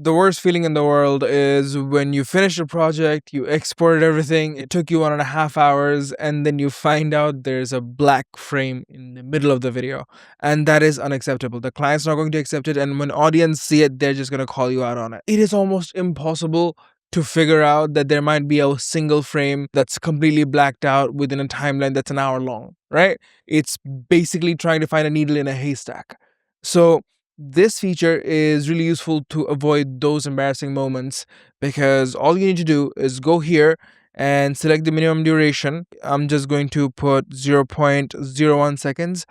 The worst feeling in the world is when you finish a project, you exported everything, it took you 1.5 hours, and then you find out there's a black frame in the middle of the video. And that is unacceptable. The client's not going to accept it, and when audience see it, they're just going to call you out on it. It is almost impossible to figure out that there might be a single frame that's completely blacked out within a timeline that's an hour long, right? It's basically trying to find a needle in a haystack. So this feature is really useful to avoid those embarrassing moments, because all you need to do is go here and select the minimum duration. I'm just going to put 0.01 seconds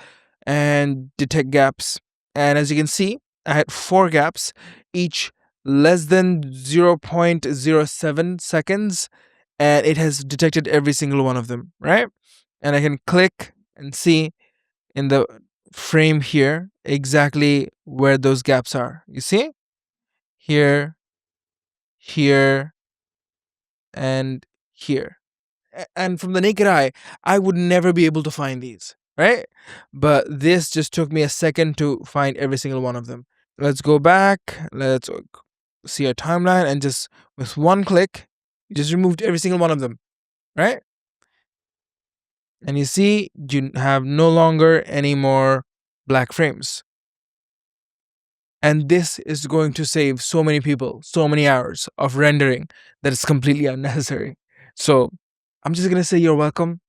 and detect gaps. And as you can see, I had 4 gaps, each less than 0.07 seconds, and it has detected every single one of them, right? And I can click and see in the frame here exactly where those gaps are. You see? Here, here, and here. And from the naked eye, I would never be able to find these, right? But this just took me a second to find every single one of them. Let's go back. Let's see our timeline, and just with one click, you just removed every single one of them, right? And you see, you have no longer any more black frames. And this is going to save so many people so many hours of rendering that is completely unnecessary. So I'm just going to say you're welcome.